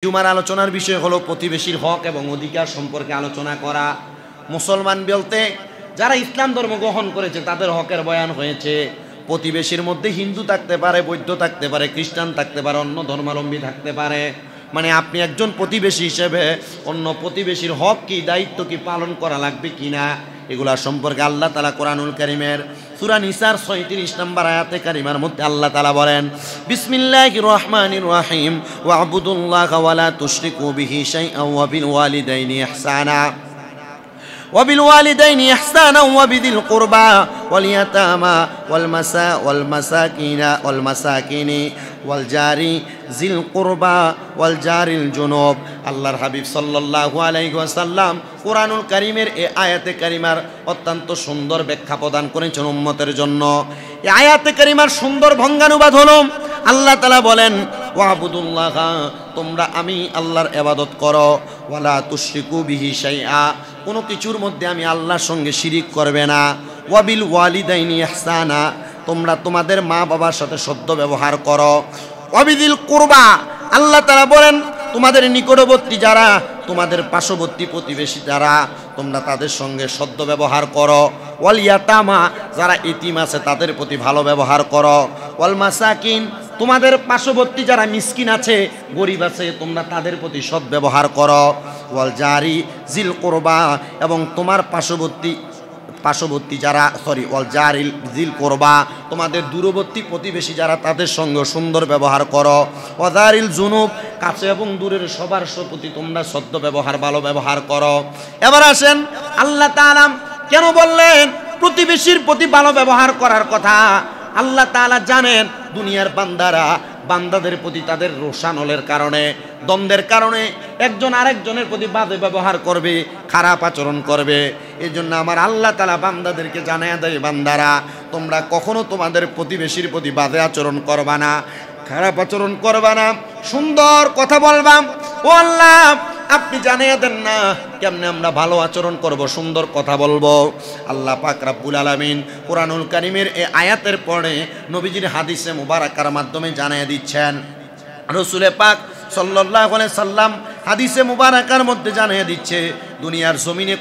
জুমার আলোচনার বিষয় হলো প্রতিবেশীর হক এবং অধিকার সম্পর্কে আলোচনা করা। মুসলমান বলতে যারা ইসলাম ধর্ম গ্রহণ করেছে তাদের হকের বয়ান হয়েছে। প্রতিবেশীর মধ্যে হিন্দু থাকতে পারে, বৌদ্ধ থাকতে পারে, খ্রিস্টান থাকতে পারে, অন্য ধর্মাবলম্বী থাকতে পারে। মানে আপনি একজন প্রতিবেশী হিসেবে অন্য প্রতিবেশীর হক কি, দায়িত্ব কি পালন করা লাগবে কিনা, এগুলা সম্পর্কে আল্লাহ তাআলা কোরআনুল কারীমের সূরা নিসার ৩৬ নম্বর আয়াতে কারিমার মধ্যে আল্লাহ তাআলা বলেন, বিসমিল্লাহির রহমানির রহিম ওয়া'বুদুল্লাহা ওয়া লা তুশরিকু বিহি শাইআন ওয়া বিল ওয়ালিদাইনি ইহসানা وبالوالدين إحسانا وبذي القربى واليتامى والمساكين والجار ذي القربى والجار الجنوب। আল্লাহর হাবিব সাল্লাল্লাহু আলাইহি ওয়াসাল্লাম কোরআনুল কারীমের এই আয়াতে কারিমার অত্যন্ত সুন্দর ব্যাখ্যা প্রদান করেছেন উম্মতের জন্য। এই আয়াতে কারিমার সুন্দর ভঙ্গানুবাদ হলো, আল্লাহ তাআলা বলেন, ওয়া'বুদুল্লাহা, তোমরা আমি আল্লাহর ইবাদত করো, ওয়ালা তুশরিকু বিহি শাইআ, কোনো কিছুর মধ্যে আমি আল্লাহর সঙ্গে শিরিক করবে না, ওয়াবিল ওয়ালিদাইনি ইহসানা, তোমরা তোমাদের মা বাবার সাথে সদ্য ব্যবহার করো, ওয়াবিদিল কুরবা, আল্লাহ তাআলা বলেন তোমাদের নিকটবর্তী যারা, তোমাদের পার্শ্ববর্তী প্রতিবেশী যারা, তোমরা তাদের সঙ্গে সদ্য ব্যবহার করো, ওয়াল ইয়াতামা, যারা ইতিম আছে তাদের প্রতি ভালো ব্যবহার করো, ওয়াল মাসাকিন, তোমাদের পার্শ্ববর্তী যারা মিসকিন আছে, গরিব আছে, তোমরা তাদের প্রতি সৎ ব্যবহার করো, ওয়াল জারি জিল কুরবা, এবং তোমার পার্শ্ববর্তী যারা ওয়াল জারিল জিল কুরবা, তোমাদের দূরবর্তী প্রতিবেশী যারা, তাদের সঙ্গে সুন্দর ব্যবহার করো, ওয়াদারিল জুনুব, কাছে এবং দূরের সবার প্রতি তোমরা সদ্য ব্যবহার, ভালো ব্যবহার করো। এবার আসেন, আল্লাহ তাআলা কেন বললেন প্রতিবেশীর প্রতি ভালো ব্যবহার করার কথা? আল্লাহ তাআলা জানেন দুনিয়ার বান্দাদের প্রতি তাদের রোষানলের কারণে, দ্বন্দ্বের কারণে একজন আরেকজনের প্রতি বাজে ব্যবহার করবে, খারাপ আচরণ করবে। এই জন্য আমার আল্লাহ তাআলা বান্দাদেরকে জানায়া দেয়, বান্দারা তোমরা কখনো তোমাদের প্রতিবেশীর প্রতি বাজে আচরণ করবা না, খারাপ আচরণ করবা না, সুন্দর কথা বলবা। ও আল্লাহ, আপনি জানিয়ে দেন না কেমনে আমরা ভালো আচরণ করব, সুন্দর কথা বলবো। আল্লাহ পাক রব্বুল আলামিন কোরআনুল কারীমের এই আয়াতের পরে নবীজির হাদিসে মুবারাকার মাধ্যমে জানিয়ে দিচ্ছেন। রাসূল পাক সাল্লাল্লাহু আলাইহি সাল্লাম হাদিসে মুবারাকার মধ্যে জানিয়ে দিচ্ছে, দুনিয়ার জমিনে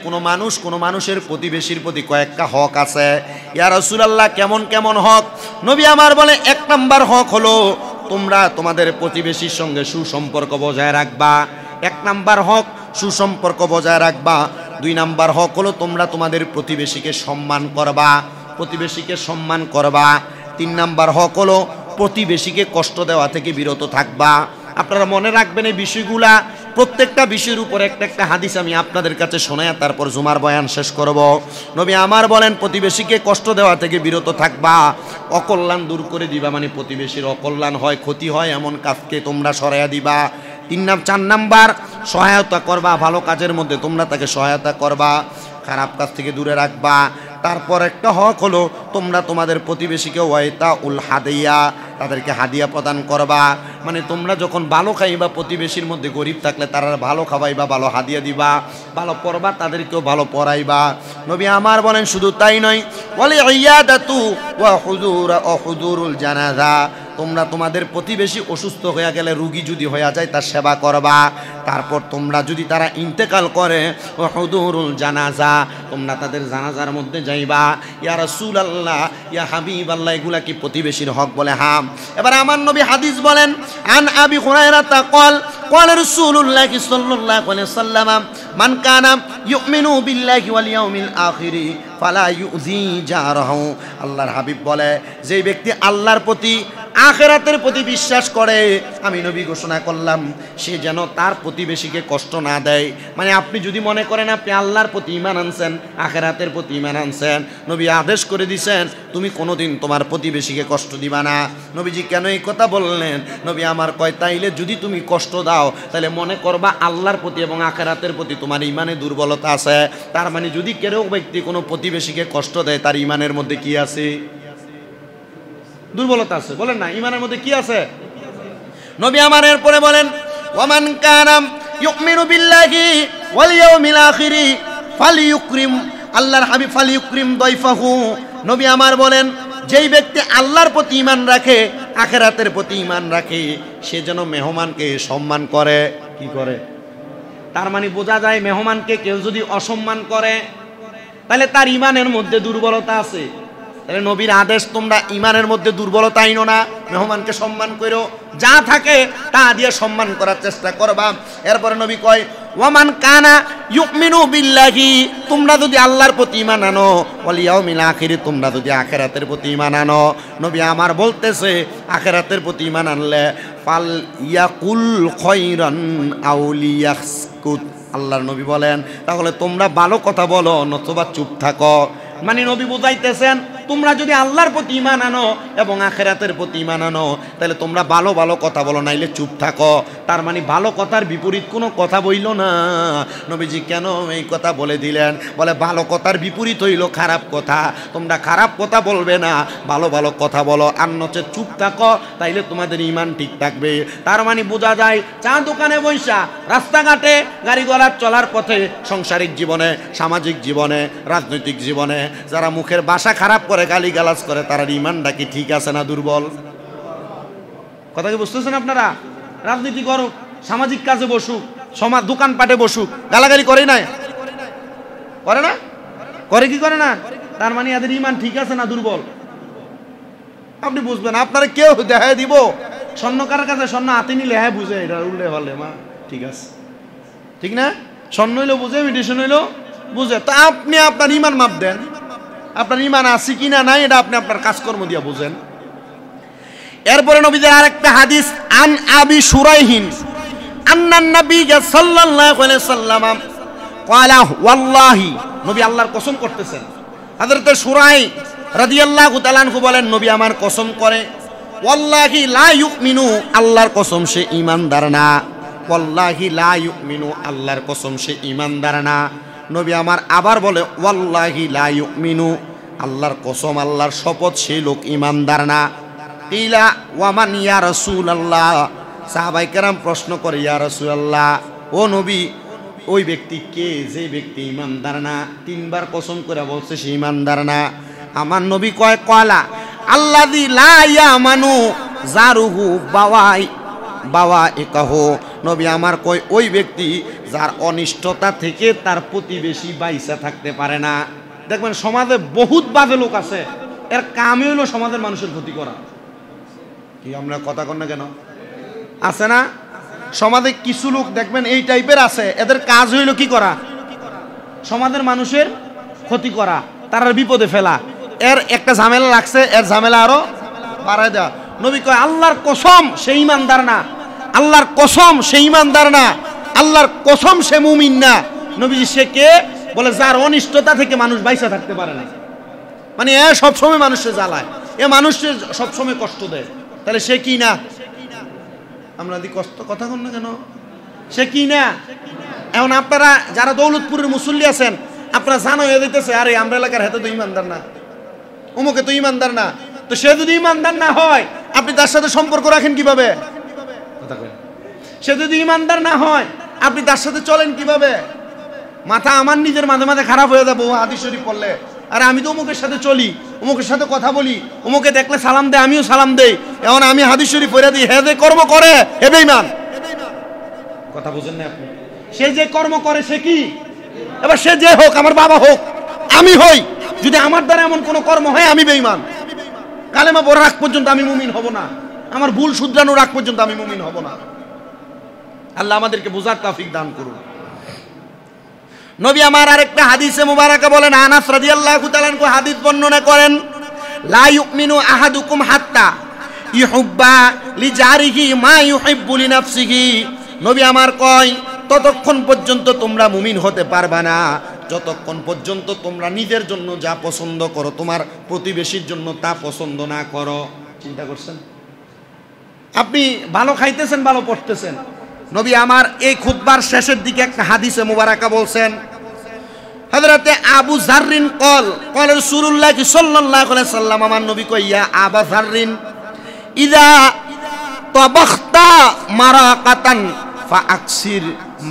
কোনো মানুষের প্রতিবেশীর প্রতি কয়েকটা হক আছে। ইয়া রাসূলুল্লাহ, কেমন কেমন হক? নবী আমার বলে, ১ নাম্বার হক হলো তোমরা তোমাদের প্রতিবেশীর সঙ্গে সুসম্পর্ক বজায় রাখবা। ১ নাম্বার হক সুসম্পর্ক বজায় রাখবা। ২ নাম্বার হক হলো তোমরা তোমাদের প্রতিবেশীকে সম্মান করবা, ৩ নাম্বার হক হলো প্রতিবেশীকে কষ্ট দেওয়া থেকে বিরত থাকবা। আপনারা মনে রাখবেন এই বিষয়গুলা, প্রত্যেকটা বিষয়ের উপর একটা হাদিস আমি আপনাদের কাছে শোনায়া তারপর জুমার বয়ান শেষ করব। নবী আমার বলেন প্রতিবেশীকে কষ্ট দেওয়া থেকে বিরত থাকবা, অকল্যাণ দূর করে দিবা, মানে প্রতিবেশীর অকল্যাণ হয়, ক্ষতি হয় এমন কাজকে তোমরা সরাইয়া দিবা। ৪ নাম্বার সহায়তা করবা, ভালো কাজের মধ্যে তোমরা তাকে সহায়তা করবা, খারাপ কাজ থেকে দূরে রাখবা। তারপর একটা হক হলো তোমরা তোমাদের প্রতিবেশীকে ওয়াইতা উল হাদিয়া, তাদেরকে হাদিয়া প্রদান করবা। মানে তোমরা যখন ভালো খাইবা, প্রতিবেশীর মধ্যে গরিব থাকলে তারা ভালো খাওয়াইবা, ভালো হাদিয়া দিবা, ভালো পড়বা, তাদেরকেও ভালো পড়াইবা। নবী আমার বলেন শুধু তাই নয়, ওয়াল ইয়াদাতু ওয়া হুজুরুল জানাজা, তোমরা তোমাদের প্রতিবেশী অসুস্থ হয়ে গেলে, রুগী যদি হয়ে যায় তার সেবা করবা। তারপর তোমরা যদি তারা ইন্তেকাল করে, হুজুরুল জানাজা, তোমরা তাদের জানাজার মধ্যে যাইবা। ইয়া রাসূলুল্লাহ, ইয়া হাবিবাল্লাহ, এগুলা কি প্রতিবেশীর হক? বলে হ্যাঁ। এবার আমার নবী হাদিস বলেন, আন আবি হুরায়রা ক্বাল ক্বাল রাসূলুল্লাহ সাল্লাল্লাহু আলাইহি ওয়াসাল্লাম, মান কানা ইউমিনু বিল্লাহি ওয়াল ইয়াউমিল আখির ফালা ইউযি জারাহু। আল্লাহর হাবিব বলে, যেই ব্যক্তি আল্লাহর প্রতি, আখিরাতের প্রতি বিশ্বাস করে, আমি নবী ঘোষণা করলাম সে যেন তার প্রতিবেশীকে কষ্ট না দেয়। মানে আপনি যদি মনে করেন আপনি আল্লাহর প্রতি ঈমান আনছেন, আখিরাতের প্রতি ঈমান আনছেন, নবী আদেশ করে দিয়েছেন তুমি কোনোদিন তোমার প্রতিবেশীকে কষ্ট দিবা না। নবীজি কেন এই কথা বললেন? নবী আমার কয়, তাইলে যদি তুমি কষ্ট দাও তাহলে মনে করবা আল্লাহর প্রতি এবং আখিরাতের প্রতি তোমার ঈমানে দুর্বলতা আছে। তার মানে যদি কেউ ব্যক্তি কোনো প্রতিবেশীকে কষ্ট দেয়, তার ঈমানের মধ্যে কি আছে? দুর্বলতা আছে। বলেন না, ঈমানের মধ্যে কি আছে? নবী আমার এরপরে বলেন, ওয়ামান কানা ইউমিনু বিল্লাহি ওয়াল ইয়াউমিল আখির ফালিয়ুকরিম, আল্লাহর হাবিব ফালিয়ুকরিম দাইফাহু। নবী আমার বলেন, যেই ব্যক্তি আল্লাহর প্রতি ঈমান রাখে, আখিরাতের প্রতি ঈমান রাখে, সে যেন মেহমানকে সম্মান করে। কি করে? তার মানে বোঝা যায় মেহমানকে কেউ যদি অসম্মান করে তাহলে তার ইমানের মধ্যে দুর্বলতা আছে। তাহলে নবীর আদেশ, তোমরা ইমানের মধ্যে দুর্বলতা আইনো না, মেহমানকে সম্মান করো, যা থাকে তা দিয়ে সম্মান করার চেষ্টা করবা। এরপরে নবী কয় ওয়ামান কানা ইউমিনু বিল্লাহি, তোমরা যদি আল্লাহর প্রতি ঈমান আনো, ওয়াল ইয়াউমিল আখির, তোমরা যদি আখিরাতের প্রতি ঈমান আনো। নবী আমার বলতেছে আখিরাতের প্রতি ঈমান আনলে ফাল ইয়াকুল খায়রান আও লিয়াসকুত, আল্লাহর নবী বলেন তাহলে তোমরা ভালো কথা বলো নতুবা চুপ থাকো। মানে নবী বুঝাইতেছেন তোমরা যদি আল্লাহর প্রতি ঈমান আনো এবং আখিরাতের প্রতি ঈমান আনো তাহলে তোমরা ভালো ভালো কথা বলো, নাইলে চুপ থাকো। তার মানে ভালো কথার বিপরীত কোনো কথা বইল না। নবীজি কেন এই কথা বলে দিলেন? বলে ভালো কথার বিপরীত হইল খারাপ কথা, তোমরা খারাপ কথা বলবে না, ভালো ভালো কথা বলো, আর নচে চুপ থাকো, তাইলে তোমাদের ঈমান ঠিক থাকবে। তার মানে বোঝা যায় চা দোকানে বৈশা, রাস্তাঘাটে, গাড়ি ঘোড়া চলার পথে, সাংসারিক জীবনে, সামাজিক জীবনে, রাজনৈতিক জীবনে যারা মুখের ভাষা খারাপ করে, গালি গালাজ করে, তার ঈমানটা কি ঠিক আছে না দুর্বল? কথা কি বুঝতেছেন আপনারা? রাজনীতি করুক, সামাজিক কাজে বসুক, সমাজ দোকানপাটে বসুক, গালাগালি করে না? করে না? করে কি করে না? তার মানে এদের ঈমান ঠিক আছে না দুর্বল? আপনি বুঝবেন। আপনারা কেউ দেখায় দিব স্বর্ণকার কাছে স্বর্ণ হাতে নিলে হ্যাঁ বুঝে এটা উল্লে হলে মা ঠিক আছে, ঠিক না? স্বর্ণ হইলো বুঝে, মেডিসিন হইলো বুঝে। তা আপনি আপনার ঈমান মাপ দেন, আপনার ঈমান আছে কিনা নাই এটা আপনি আপনার কাজকর্ম দিয়া বুঝেন। এরপরে নবীদের আরেকটা হাদিস, আন আবি শুরাইহিন আন্নান নবী সাল্লাল্লাহু আলাইহি সাল্লাম ক্বালা ওয়াল্লাহি, নবী আল্লাহর কসম করতেছেন। হযরত শুরাই রাদিয়াল্লাহু তাআলা আনহু বলেন নবী আমার কসম করে, ওয়াল্লাহি লা ইউমিনু, আল্লাহর কসম সে ঈমানদার না। ওয়াল্লাহি লা ইউমিনু, আল্লাহর কসম সে ঈমানদার না। নবী আমার আবার বলে ওয়াল্লাহি লা ইউমিনু, আল্লাহর কসম, আল্লাহর শপথ, সেই লোক ঈমানদার না। কিলা ওয়ামান ইয়া রাসূলুল্লাহ, সাহাবায়ে কেরাম প্রশ্ন করে ইয়া রাসূলুল্লাহ, ও নবী ওই ব্যক্তি কে যে ব্যক্তি ঈমানদার না? তিনবার কসম করে বলছে সে ঈমানদার না। আমার নবী কয় কয়লা আল্লাযী লা ইয়ামানু জারুহু বাওয়া একাহু, নবী আমার কয় ওই ব্যক্তি যার অনিষ্টতা থেকে তার প্রতিবেশী বাইসা থাকতে পারে না। দেখবেন সমাজে বহুত বাজে লোক আছে, এর কামই হলো সমাজের মানুষের ক্ষতি করা। কি আমরা কথা কন না কেন? আছে না সমাজে কিছু লোক দেখবেন এই টাইপের আছে, এদের কাজ হইল কি করা? সমাজের মানুষের ক্ষতি করা, তারা বিপদে ফেলা। এর একটা ঝামেলা লাগছে, এর ঝামেলা আরো বাড়ায় দেওয়া। নবী কয় আল্লাহর কসম সে ঈমানদার না, আল্লাহর কসম সে ঈমানদার না, আল্লাহর কসম সে মুমিন না। নবীজি সে কে? বলে যার অনিষ্টতা থেকে মানুষ বাইসা থাকতে পারে না। মানে এ সবসময় মানুষকে জ্বালায়, এ মানুষকে সবসময় কষ্ট দেয়, তাহলে সে কি না? আমরা দি কষ্ট কথা কন না কেন? সে কি না? এখন আপনারা যারা দৌলতপুরের মুসল্লি আছেন, আপনারা জানো হয়ে দিতেছে আরে আমরা এলাকার হাতে তো ঈমানদার না, অমুকে তো ঈমানদার না। তো সে যদি ঈমানদার না হয় আপনি তার সাথে সম্পর্ক রাখেন কিভাবে? কথা কই। সে যদি ঈমানদার না হয় আপনি তার সাথে চলেন কিভাবে? মাথা আমার নিজের মাঝে মাঝে খারাপ হয়ে যাবো হাদিস শরীফ পড়লে। আরে আমি তো অমুকের সাথে চলি, অমুকের সাথে কথা বলি, অমুকে দেখলে সালাম দেয়, আমিও সালাম দেই, এখন আমি হাদিস শরীফ পড়ে দিই, হে যে কর্ম করে হে বেঈমান। কথা বুঝেন না আপনি? সে যে কর্ম করে সে কি? এবার সে যে হোক, আমার বাবা হোক, আমি হই, যদি আমার দ্বারা এমন কোনো কর্ম হয় আমি বেঈমান। কালেমা পড়ার আগ পর্যন্ত আমি মুমিন হব না, আমার ভুল শুধরানোর আগ পর্যন্ত আমি মুমিন হব না। আল্লাহ আমাদেরকে বুঝার তৌফিক দান করুন। নবী আমার আরেকটা হাদিসে মুবারাকা বলেন, আনাস রাদিয়াল্লাহু তাআলা আনহু হাদিস বর্ণনা করেন, লা ইউমিনু আহাদুকুম হাত্তা ইউহিব্বা লিজারিহি মা ইউহিব্বু লিনাফসিহি। নবী আমার কয় ততক্ষণ পর্যন্ত তোমরা মুমিন হতে পারবা না যতক্ষণ পর্যন্ত তোমরা নিজের জন্য যা পছন্দ করো তোমার প্রতিবেশীর জন্য তা পছন্দ না করো। চিন্তা করছেন? আপনি ভালো খাইতেছেন, ভালো পড়তেছেন, নবী আমার এই খুতবার শেষের দিকে একটা হাদিসে মুবারাকা বলছেন, হযরতে আবু যাররিন কল রাসূলুল্লাহ সাল্লাল্লাহু আলাইহি সাল্লাম, আমার নবী কই ইয়া আবু যাররিন ইযা তাবাখতা মারাকাতান ফাআকসির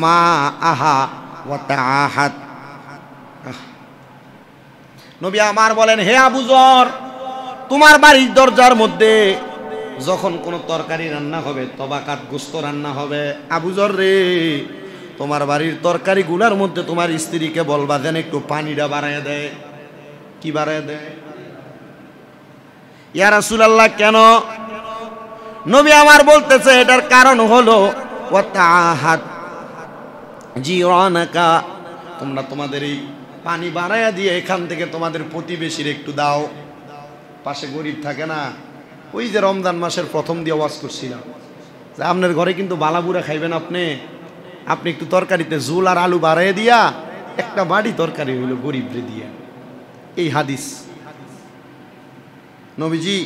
মা আহা ওয়া তাআহাদ। নবী আমার বলেন, হে আবু যর, তোমার বাড়ির দরজার মধ্যে যখন কোনো তরকারি রান্না হবে, তবাকাত গোস্ত রান্না হবে, আবু যর রে তোমার বাড়ির তরকারিগুলার মধ্যে তোমার স্ত্রীকে বলবা যেন একটু পানিটা বাড়ায় দেয়। কি বাড়ায় দেয়? ইয়া রাসূলুল্লাহ কেন? নবী আমার বলতেছে এটার কারণ হলো ওয়াতাহাদ জিরানাকা, তোমরা তোমাদের এই পানি বাড়ায়া দিয়ে এখান থেকে তোমাদের প্রতিবেশীর একটু দাও। পাশে গরিব থাকে না, ওই যে রমজান মাসের প্রথম দিয়ে ওয়াজ করছিলাম যে আপনার ঘরে কিন্তু বালাবুরা খাইবেন, আপনি একটু তরকারিতে ঝোল আর আলু বাড়াইয়া দিয়া একটা বাড়ি তরকারি হইল গরিবরে দিয়া। এই হাদিস নবীজি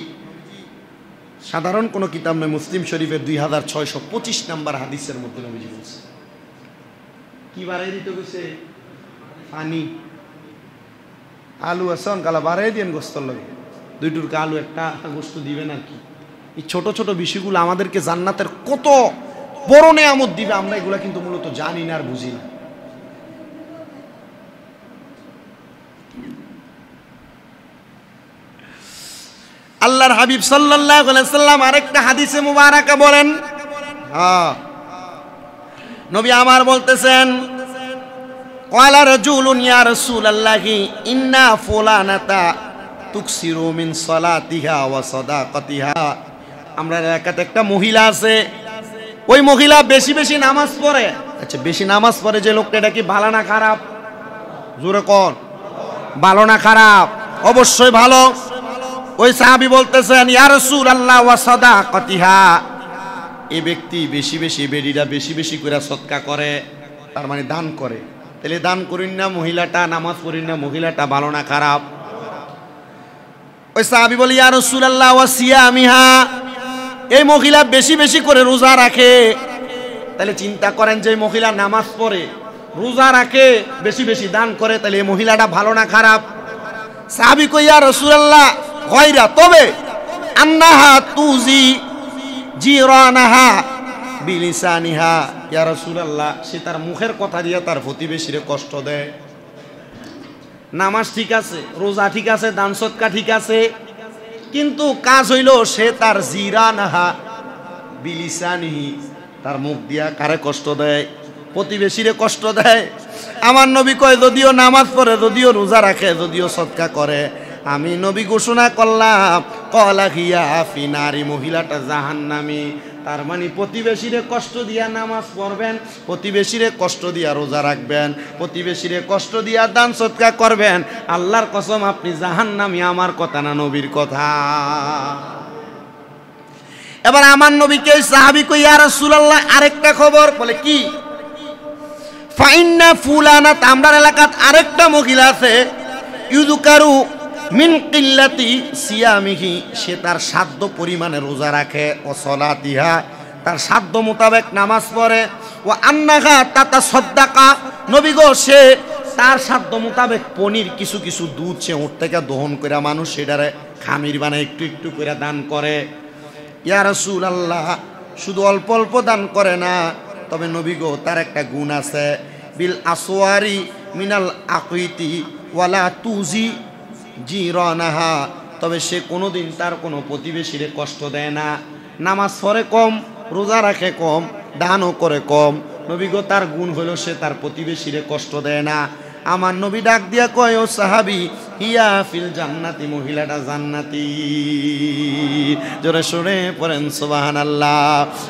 সাধারণ কোনো কিতাব নয়, মুসলিম শরীফের 2625 নম্বর হাদিসের মধ্যে নবীজি বলছে কি বাড়াই দিতে গেছে? পানি। আলু আসন কালা বাড়াই দিয়েন গোস্তর লাগে, 2 টুকরা আলু একটা গোস্ত দিবেন আর কি। এই ছোট ছোট বিষয়গুলো আমাদেরকে জান্নাতের কত বড় নেয়ামত দিবে, আমরা এগুলা কিন্তু মূলত জানি না আর বুঝি না। আল্লাহর হাবিব সাল্লাল্লাহু আলাইহি সাল্লাম আরেকটা হাদিসে মুবারাকা বলেন, নবী আমার বলতেছেন ক্বালা রাজুলুন ইয়া রাসূলুল্লাহি ইন্না ফুলানাতা তুকসিরু মিন সালাতিহা ওয়া সাদাকাতিহা। আমরা এলাকাতে একটা মহিলা আছে, ওই মহিলা বেশি বেশি নামাজ পড়ে। আচ্ছা, বেশি নামাজ পড়ে যে লোকটা, এটা কি ভালো না খারাপ? জোরে কোন, ভালো না খারাপ? অবশ্যই ভালো। ওই সাহাবী বলতেছেন ইয়া রাসূলুল্লাহ ওয়া সাদাকাতিহা, এই ব্যক্তি বেশি বেশি বেডিরা বেশি বেশি করে সদকা করে, তার মানে দান করে। তাহলে দান করেন না মহিলাটা, নামাজ পড়েন না মহিলাটা, ভালো না খারাপ? ওই সাহাবী বলি ইয়া রাসূলুল্লাহ ওয়া সিয়ামিহা, এই মহিলা বেশি বেশি করে রোজা রাখে। তাহলে চিন্তা করেন যে মহিলা নামাজ পড়ে, রোজা রাখে, বেশি বেশি দান করে, তাহলে এই মহিলাটা ভালো না খারাপ? সাহাবী কই ইয়া রাসূলুল্লাহ গায়রা, তবে আন্নাহা তুজি জিরানাহা বিলিসানিহা, ইয়া রাসূলুল্লাহ সে তার মুখের কথা দিয়ে তার প্রতিবেশীরে কষ্ট দেয়। নামাজ ঠিক আছে, রোজা ঠিক আছে, দান সদকা ঠিক আছে, কিন্তু কাজ হইল সে তার জিরানাহা বিলিসানিহি, তার মুখ দিয়া কারে কষ্ট দেয়? প্রতিবেশীরে কষ্ট দেয়। আমার নবী কয় যদিও নামাজ পড়ে, যদিও রোজা রাখে, যদিও সদকা করে, আমি নবী ঘোষণা করলাম ক্বালা হিয়া ফি নারি, মহিলাটা জাহান্নামী। তার মানে প্রতিবেশীরে কষ্ট দিয়া নামাজ পড়বেন, প্রতিবেশীরে কষ্ট দিয়া রোজা রাখবেন, প্রতিবেশীরে কষ্ট দিয়া দান সদকা করবেন, আল্লাহর কসম আপনি জাহান্নামী। আমার কথা না নবীর কথা। এবার আমার নবীকে সাহাবী কই ইয়া রাসূলুল্লাহ আরেকটা খবর, বলে কি? ফাইন্না ফুলানাত, আমরা এলাকাত আরেকটা মহিলা আছে, ইউযকারু মিন কিল্লাতি সিয়ামিহি, সে তার সাধ্য পরিমাণে রোজা রাখে, ও সলাতিহা, তার সাধ্য মোতাবেক নামাজ পড়ে, ও আন্নাহা তাতাসাদ্দাকা, নবী গো সে তার সাধ্য মোতাবেক পনির কিছু কিছু দুধ সে উঠ থেকে দহন করে মানুষ সেটারে খামির বানায় একটু একটু করে দান করে। ইয়া রাসূলুল্লাহ শুধু অল্প অল্প দান করে না, তবে নবী গো তার একটা গুণ আছে, বিল আসওয়ারি মিনাল আকিতি ওয়ালা তুজি জিরানাহা, তবে সে কোনোদিন তার কোনো প্রতিবেশীরে কষ্ট দেয় না। নামাজ পড়ে কম, রোজা রাখে কম, দানও করে কম, নবী গো তার গুণ হলো সে তার প্রতিবেশীরে কষ্ট দেয় না। আমার নবী ডাক দিয়া কয় ও সাহাবী হিয়া ফিল জান্নাতি, মহিলাটা জান্নাতি। জোরে সরে পড়েন সুবহানাল্লাহ।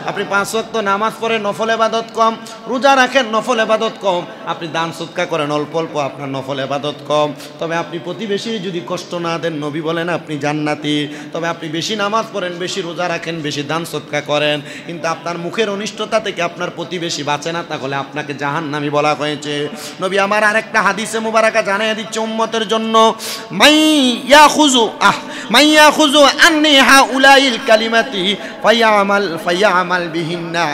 আপনি 5 ওয়াক্ত নামাজ পড়েন, নফল ইবাদত কম, রোজা রাখেন, নফল ইবাদত কম, আপনি দান সদকা করেন অল্প অল্প, আপনার নফল ইবাদত কম, তবে আপনি প্রতিবেশীর যদি কষ্ট না দেন নবী বলেন আপনি জান্নাতি। তবে আপনি বেশি নামাজ পড়েন, বেশি রোজা রাখেন, বেশি দান সদকা করেন, কিন্তু আপনার মুখের অনিষ্টতা থেকে আপনার প্রতিবেশী বাঁচে না, তাহলে আপনাকে জাহান্নামী বলা হয়েছে। নবী আমার আরেকটা হাদিসে মুবারাকা জানিয়ে দিচ্ছে উম্মতের জন্য, মাইয়াখুযু আন্নি হাউলাইল কালিমাতি ফায়ামাল বিহিন্না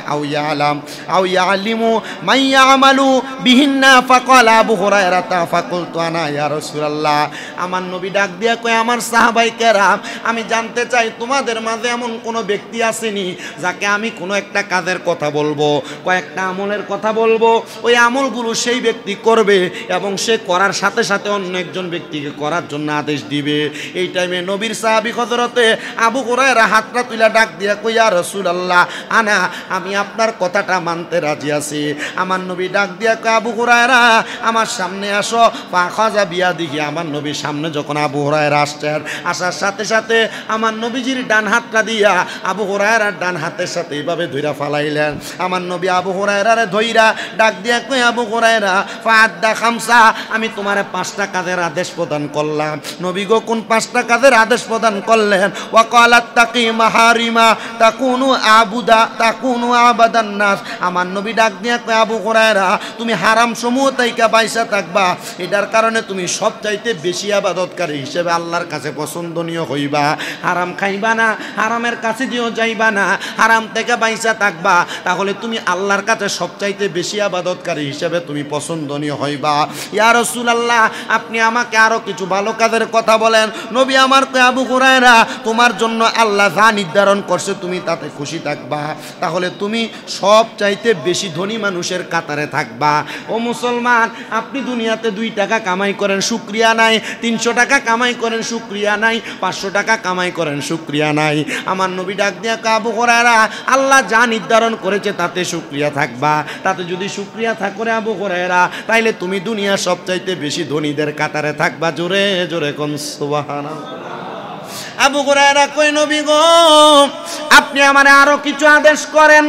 আও ইয়ালিমু মাইয়ামালু বিহিন্না। ফাকালা আবু হুরায়রা ফাকুলতু আনা ইয়া রাসূলুল্লাহ, আমার নবী ডাক দিয়া কয় আমার সাহাবায়ে কেরাম, আমি জানতে চাই তোমাদের মাঝে এমন কোনো ব্যক্তি আসেনি যাকে আমি কোনো একটা কাজের কথা বলবো, কয়েকটা আমলের কথা বলবো, ওই আমলগুলো সেই ব্যক্তি করবে এবং সে করার সাথে সাথে অন্য একজন ব্যক্তিকে করার জন্য আদেশ দিবে। এই টাইমে নবীর সাহাবী হযরতে আবু হুরায়রা হাতটা তুলে ডাক দিয়া কই, ইয়া রাসূলুল্লাহ আমি আপনার কথাটা মানতে রাজি আছি। আমার নবী ডাক দিয়া কয়, আবু হুরায়রা আমার সামনে আসো। ফাখাযা বিয়াদিহি, আমার নবীর সামনে যখন আবু হুরায়রা আসছেন, আসার সাথে সাথে আমার নবীজির ডান হাতটা দিয়া আবু হুরায়রার ডান হাতের সাথে এইভাবে ধইরা ফালাইলেন। আমার নবী আবু হুরায়রারে ধইরা ডাক দিয়া কই, আবু হুরায়রা ফাআদ্দা খামসা, আমি তোমারে 5টা কাজের আদেশ প্রদান করলাম। নবী গো কোন 5টা কাজের আদেশ প্রদান করলেন? ওয়া ক্বালাত তাকি মাহারিমা তাকুনু আবাদান নাস। আমার নবী ডাক দিয়া কই, আবু হুরায়রা তুমি হারাম সমূহ থেকে বাইসা থাকবা, এটার কারণে তুমি সবচাইতে বেশি ইবাদতকারী হিসেবে আল্লাহর কাছে পছন্দনীয় হইবা। হারাম খাইবা না, হারামের কাছে দিও যাইবা না, হারাম থেকে বাইসা থাকবা, তাহলে তুমি আল্লাহর কাছে সবচাইতে বেশি ইবাদতকারী হিসেবে তুমি পছন্দনীয় হইবা। ইয়া রাসূলুল্লাহ আপনি আমাকে আরো কিছু ভালো কাজের কথা বলেন। নবী আমার কয়, আবু হুরায়রা তোমার জন্য আল্লাহ যা নির্ধারণ করছে তুমি তাতে খুশি থাকবা, তাহলে তুমি সবচাইতে বেশি ধনী মানুষের কাতারে থাকবা। ও মুসলমান, আপনি দুনিয়াতে 2 টাকা কামাই করেন শুকরিয়া নাই, 300 টাকা কামাই করেন শুকরিয়া নাই, 500 টাকা কামাই করেন শুকরিয়া নাই। আমার নবী ডাক দিয়া কয়, আবু হুরায়রা আল্লাহ যা নির্ধারণ করেছে তাতে শুকরিয়া থাকবা, তাতে যদি শুকরিয়া থাকে আবু হুরায়রা তাইলে তুমি দুনিয়া সবচাইতে বেশি ধনীদের কাতারে থাকবা। জোরে জোরে কোন সুবহানাল্লাহ। আবু হুরায়রা কই, নবী গো আপনি আমারে আরো কিছু আদেশ করেন।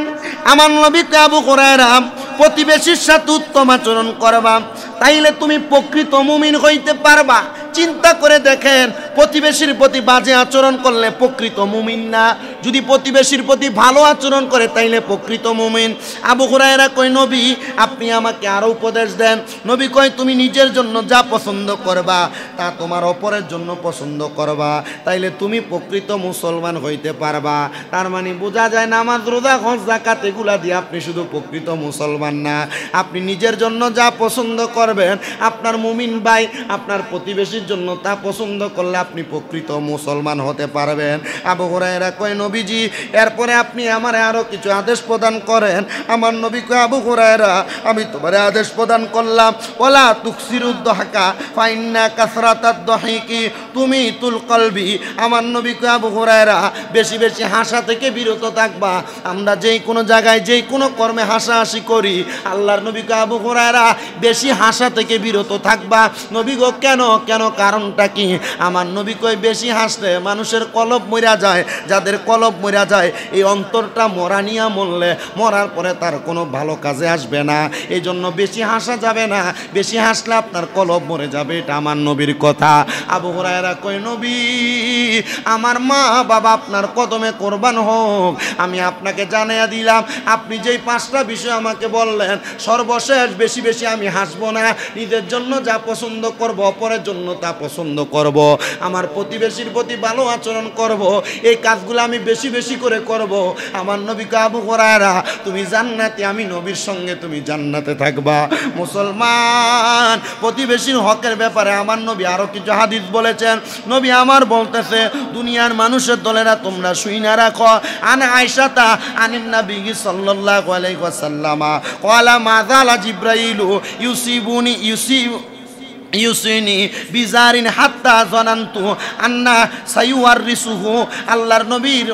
আমার নবী কয়, আবু হুরায়রা প্রতিবেশীর সাথে উত্তম আচরণ করবা, তাইলে তুমি প্রকৃত মুমিন হইতে পারবা। চিন্তা করে দেখেন, প্রতিবেশীর প্রতি বাজে আচরণ করলে প্রকৃত মুমিন না, যদি প্রতিবেশীর প্রতি ভালো আচরণ করে তাইলে প্রকৃত মুমিন। আবু হুরায়রা কই, নবী আপনি আমাকে আরো উপদেশ দেন। নবী কয়, তুমি নিজের জন্য যা পছন্দ করবা তা তোমার অপরের জন্য পছন্দ করবা, তাইলে তুমি প্রকৃত মুসলমান হইতে পারবা। তার মানে বোঝা যায় নামাজ রোজা হজ যাকাত এগুলা দিয়ে আপনি শুধু প্রকৃত মুসলমান না, আপনি নিজের জন্য যা পছন্দ করবেন আপনার মুমিন ভাই আপনার প্রতিবেশীর জন্য তা পছন্দ করলে আপনি প্রকৃত মুসলমান হতে পারবেন। আবু হুরায়রা কয়, নবীজি এরপরে আপনি আমারে আরো কিছু আদেশ প্রদান করেন। আমার নবী কয়, আবু হুরায়রা আমি তোমারে আদেশ প্রদান করলাম, ওয়ালা তুকসিরুদ দহকা ফাইন্না কাসরাতাদ দহিকি তুমিতুল কলবি। আমার নবী কয়, আবু হুরায়রা বেশি বেশি হাসা থেকে বিরত থাকবা। আমরা যেই কোনো জায়গায় যেই কোনো কর্মে হাসাহাসি করি, আল্লাহর নবী কয়, আবু হুরায়রা বেশি হাসা থেকে বিরত থাকবা। নবী গো কেন কেন কারণটা কি? আমার নবী কয়, বেশি হাসলে মানুষের কলব মরা যায়, যাদের কলব মরা যায় এই অন্তরটা মরা নিয়া মরলে মরার পরে তার কোনো ভালো কাজে আসবে না, এই জন্য বেশি হাসা যাবে না, বেশি হাসলে আপনার কলব মরে যাবে, এটা আমার নবীর কথা। আবু হুরায়রা কয়, নবী আমার মা বাবা আপনার কদমে কোরবান হোক, আমি আপনাকে জানাইয়া দিলাম আপনি যেই 5টা বিষয় আমাকে বললেন সর্বশেষ বেশি বেশি আমি হাসবো না, নিজের জন্য যা পছন্দ করব অপরের জন্য তা পছন্দ করব, আমার প্রতিবেশীর প্রতি ভালো আচরণ করব, এই কাজগুলো আমি বেশি বেশি করে করব। আমার নবী কয়, আবু হুরায়রা তুমি জান্নাতে, আমি নবীর সঙ্গে তুমি জান্নাতে থাকবা। মুসলমান প্রতিবেশীর হকের ব্যাপারে আমার নবী আরো কিছু হাদিস বলেছেন। নবী আমার বলতেছে, দুনিয়ার মানুষের দলেরা তোমরা শুইনা রাখো, আন আয়েশাতা আনিন নবী সাল্লাল্লাহু আলাইহি ওয়াসাল্লাম ক্বালা মাযালা জিবরাইলু ইউসিনি বিজারিন হাত্তা জানান্তু আন্না সাইওয়ারিসুহু। আল্লাহর নবীর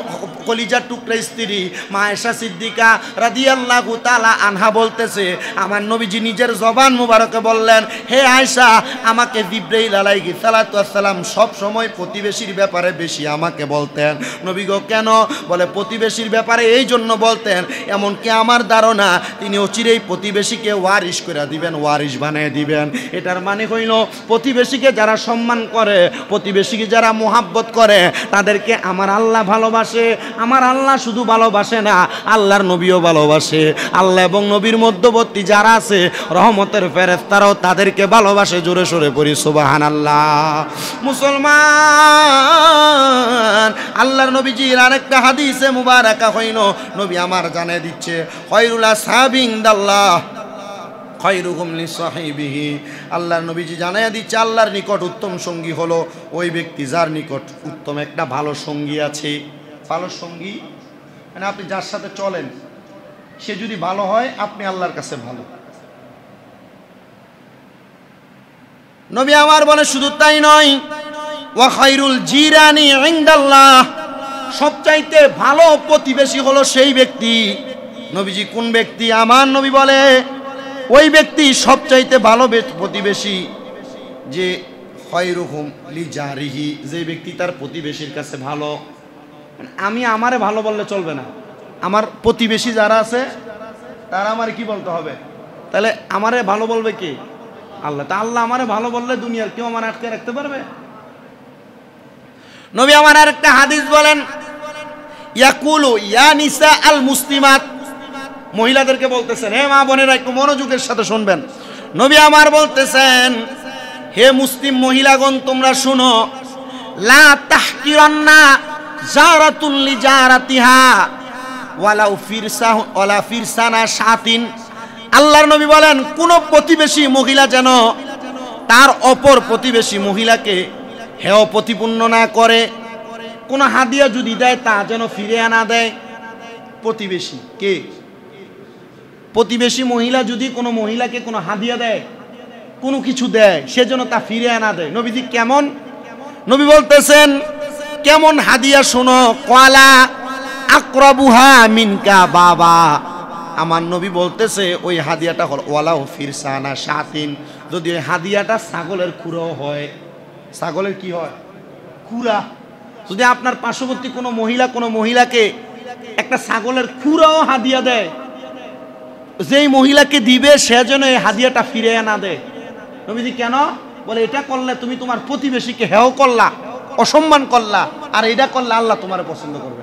কলিজার টুকরা স্ত্রী মা আয়েশা সিদ্দিকা রাদিয়াল্লাহু তাআলা আনহা বলতেছে, আমার নবীজি নিজের জবান মুবারকে বললেন, হে আয়েশা আমাকে জিবরাইল আলাইহিস সালাতু ওয়াস সালাম সব সময় প্রতিবেশীর ব্যাপারে বেশি আমাকে বলতেন। নবী গো কেন? বলে প্রতিবেশীর ব্যাপারে এই জন্য বলতেন, এমনকি আমার ধারণা তিনি অচিরেই প্রতিবেশীকে ওয়ারিশ করে দিবেন, ওয়ারিশ বানিয়ে দিবেন। এটার মানে হইল প্রতিবেশীকে যারা সম্মান করে, প্রতিবেশীকে যারা মোহাব্বত করে তাদেরকে আমার আল্লাহ ভালোবাসে। আমার আল্লাহ শুধু ভালোবাসে না, আল্লাহর নবীও ভালোবাসে। আল্লাহ এবং নবীর মধ্যবর্তী যারা আছে রহমতের ফেরেশতারাও তাদেরকে ভালোবাসে। জোরে সোরে পড়ি সুবহানাল্লাহ। মুসলমান আল্লাহর নবীজির আরেকটা হাদিসে মুবারাকা হইল, নবী আমার জানিয়ে দিচ্ছে, খায়রুল আসহাবি ইনদাল্লাহ খায়রুহুম লিসাহিবিহি। আল্লাহর নবীজি জানাইয়া দিচ্ছে, আল্লাহর নিকট উত্তম সঙ্গী হলো ওই ব্যক্তি যার নিকট উত্তম একটা ভালো সঙ্গী আছে। ভালো সঙ্গী মানে আপনি যার সাথে চলেন সে যদি ভালো হয় আপনি আল্লাহর কাছে ভালো। নবী আমার বলে শুধু তাই নয়, ওয়া খায়রুল জিরানি ইনদাল্লাহ, সবচাইতে ভালো প্রতিবেশী হলো সেই ব্যক্তি। নবীজি কোন ব্যক্তি? আমার নবী বলে ওই ব্যক্তি সবচাইতে ভালো প্রতিবেশী যে খায়রুহুম লিজারিহি, যে ব্যক্তি তার প্রতিবেশীর কাছে ভালো। আমি আমারে ভালো বললে চলবে না, আমার প্রতিবেশী যারা আছে তারা আমার কি বলতে হবে? তাহলে আমারে ভালো বলবে কে? আল্লাহ। তা আল্লাহ আমারে ভালো বললে দুনিয়ার কেউ আমার আটকে রাখতে পারবে? নবী আমার আরেকটা হাদিস বলেন, ইয়াকুলু ইয়া নিসা আল মুসলিমাত, মহিলাদেরকে বলতেছেন, হে মা বোনেরা একটু মনোযোগের সাথে শুনবেন। নবী আমার বলতেছেন, হে মুসলিম মহিলাগণ তোমরা শুনো, লা তাহকিরান্না জারাতুল লিজারাতিহা ওয়ালাউ ফিরসাহ ওয়ালা ফিরসানা শাতিন। আল্লাহর নবী বলেন কোন প্রতিবেশী মহিলা যেন তার অপর প্রতিবেশী মহিলাকে হেয় প্রতিপন্ন না করে, কোন হাদিয়া যদি দেয় তা যেন ফিরে আনা দেয়। প্রতিবেশী কে? প্রতিবেশী মহিলা যদি কোনো মহিলাকে কোনো হাদিয়া দেয়, কোনো কিছু দেয়, সে যেন তা ফিরে আনা দেয়। নবীজি কেমন? নবী বলতেছেন কেমন হাদিয়া শোনো, ক্বালা আকরাবুহা মিনকা বাবা। আমার নবী বলতেছে ওই হাদিয়াটা হল ওয়ালাউ ফিরসানা শাতিন, যদি ওই হাদিয়াটা ছাগলের খুরাও হয়। ছাগলের কি হয়? খুরা। যদি আপনার পার্শ্ববর্তী কোনো মহিলা কোনো মহিলাকে একটা ছাগলের খুরাও হাদিয়া দেয়, যেই মহিলাকে দিবে সে যেন এই হাদিয়াটা ফিরে আনা দেয়। নবীজি কেন? বলে এটা করলে তুমি তোমার প্রতিবেশীকে হেয় করলা, অসম্মান করলা, আর এটা করলে আল্লাহ তোমার পছন্দ করবে।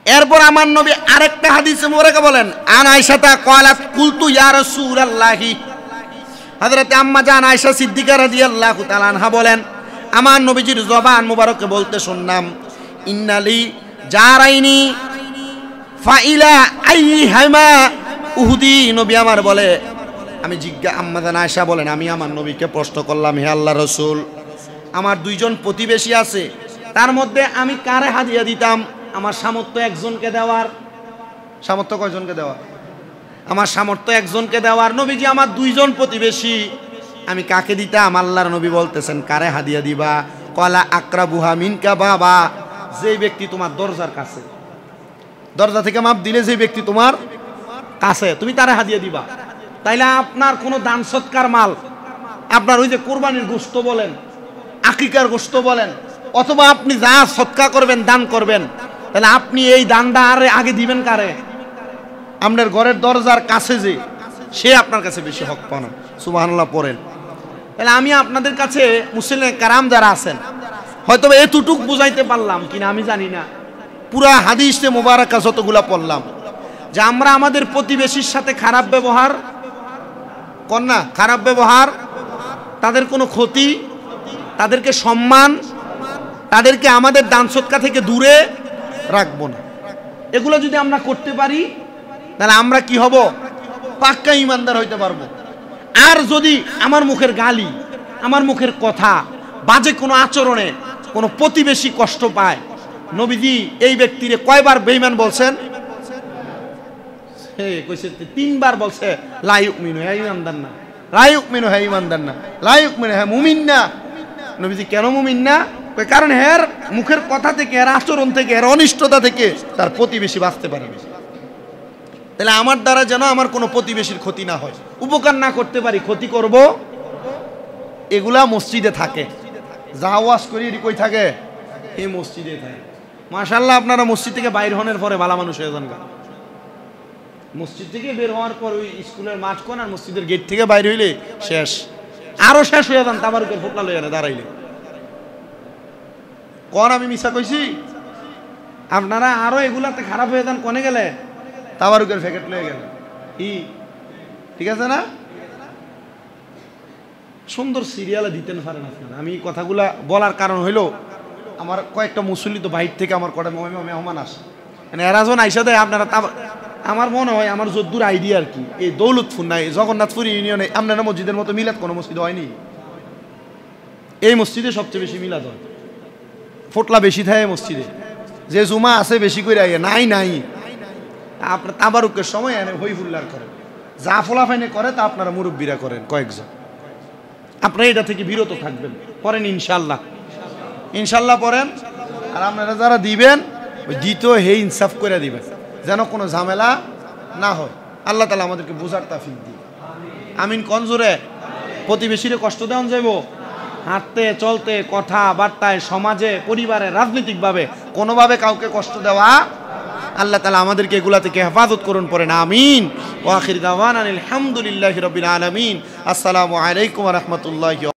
এরপর আমার নবী আরেকটা হাদিসে মোবারকে বলেন, আন আয়েশা ক্বালাত কুলতু ইয়া রাসূলুল্লাহি, হযরতে আম্মা জান আয়েশা সিদ্দিকা রাদিয়াল্লাহু তাআলা আনহা বলেন, আমার নবীজির জবান মোবারকে বলতে শুনলাম, ইন্নালি জারাইনি ফাইলা আইহামা উহুদি। নবী আমার বলে, আমি আম্মা জান আয়েশা বলেন, আমি আমার নবীকে প্রশ্ন করলাম, হে আল্লাহর রাসূল, আমার দুইজন প্রতিবেশী আছে, তার মধ্যে আমি কারে হাদিয়া দিতাম? আমার সামর্থ্য একজনকে দেওয়ার। সামর্থ্য কয়জনকে দেওয়ার? আমার সামর্থ্য একজনকে দেওয়ার। নবীজি আমার দুইজন প্রতিবেশী, আমি কাকে দিতাম? আল্লাহর নবী বলতেছেন কারে হাদিয়া দিবা? ক্বালা আকরাবুহা মিনকা বাবা, যে ব্যক্তি তোমার দরজার কাছে, দরজা থেকে মাপ দিলে যে ব্যক্তি তোমার কাছে, তুমি তারে হাদিয়া দিবা। তাইলে আপনার কোনো দান সৎকার মাল, আপনার ওই যে কোরবানির গোশত বলেন, আকিকার গোশত বলেন, অথবা আপনি যা সৎকা করবেন, দান করবেন, তাহলে আপনি এই দানটা আর আগে দিবেন কারে? আপনার ঘরের দরজার কাছে যে, সে আপনার কাছে বেশি হক পান। সুবহানাল্লাহ পড়েন। তাহলে আমি আপনাদের কাছে মুসলিম কারাম যারা আছেন, হয়তো এতটুক বুঝাইতে পারলাম কিনা আমি জানি না, পুরা হাদিসে মুবারাকা যতগুলা পড়লাম, যে আমরা আমাদের প্রতিবেশীর সাথে খারাপ ব্যবহার কর না, খারাপ ব্যবহার, তাদের কোনো ক্ষতি, তাদেরকে সম্মান, তাদেরকে আমাদের দান সৎকা থেকে দূরে রাখবো না। এগুলো যদি আমরা করতে পারি তাহলে আমরা কি হব? পাক্কা ইমানদার হইতে পারবো। আর যদি আমার মুখের গালি, আমার মুখের কথা, বাজে কোনো আচরণে কোনো প্রতিবেশী কষ্ট পায়, নবীজি এই ব্যক্তিরে কয়বার বেঈমান বলছেন? তিনবার বলছে, লা ইউমিনু, হ্যাঁ ইমানদার না, লা ইউমিনু, হ্যাঁ ইমানদার না, লা ইউমিনু, হ্যাঁ মুমিন না। নবীজি কেন মুমিন না? কারণ এর মুখের কথা থেকে, এর আচরণ থেকে, এর অনিষ্টতা থেকে তার প্রতিবেশী বাঁচতে পারে। তাহলে আমার দ্বারা যেন আমার কোনো প্রতিবেশীর ক্ষতি না হয়, উপকার না করতে পারি, ক্ষতি করব, এগুলা মসজিদে থাকে। যা ওয়াজ করি এটি কই থাকে? এই মসজিদে থাকে। মাশাআল্লাহ, আপনারা মসজিদ থেকে বাইর হওয়ার পরে ভালো মানুষ হয়ে যান। মসজিদ থেকে বের হওয়ার পর ওই স্কুলের মাঠ কোন আর মসজিদের গেট থেকে বাইর হইলে শেষ, আরো শেষ হয়ে যান তাবারুকের ফোকলা লইয়া দাঁড়াইলে। কোন আমি মিছা কইছি? আপনারা আরো এগুলাতে খারাপ হয়ে যান কোনে গেলে? তাবারুকের প্যাকেট লয়ে গেলে কি ঠিক আছে না? সুন্দর সিরিয়ালে দিতেন পারেন আপনারা। আমি কথাগুলা বলার কারণ হইল, আমার কয়েকটা মুসল্লি তো বাইর থেকে আমার কটা মেহমান আসে, মানে এরা যখন আইসা দেয় আপনারা, আমার মনে হয় আমার যদ্দূর আইডিয়া আর কি, এই দৌলতপুর নাই, জগন্নাথপুর ইউনিয়নে আপনারা মসজিদের মতো মিলাদ কোনো মসজিদ হয়নি। এই মসজিদে সবচেয়ে বেশি মিলাদ হয়, ফোটলা বেশি থাকে মসজিদে, যে জুমা আছে বেশি করে আইয়ে নাই নাই আপনার তাবারুকের সময় এনে হই হুল্লার করে। যা ফোলাফাইনে করে তা আপনারা মুরব্বীরা করেন কয়েকজন, আপনারা এটা থেকে বিরত থাকবেন, পড়েন ইনশাল্লাহ, ইনশাল্লাহ পড়েন। আর আপনারা যারা দিবেন ওই দ্বিতীয় হে ইনসাফ করে দিবেন, যেন কোনো ঝামেলা না হয়। আল্লাহ তাআলা আমাদেরকে বোঝার তৌফিক দিন, আমিন। কোন জোরে? প্রতিবেশীরে কষ্ট দেওয়া যাইব? হাঁটতে চলতে কথাবার্তায় সমাজে পরিবারে রাজনৈতিকভাবে কোনোভাবে কাউকে কষ্ট দেওয়া, আল্লাহ তাআলা আমাদেরকে এগুলা থেকে হেফাজত করুন, পড়েন আমিন। ওয়া আখির দাওয়ানা আলহামদুলিল্লাহি রাব্বিল আলামিন। আসসালামু আলাইকুম ওয়া রাহমাতুল্লাহি।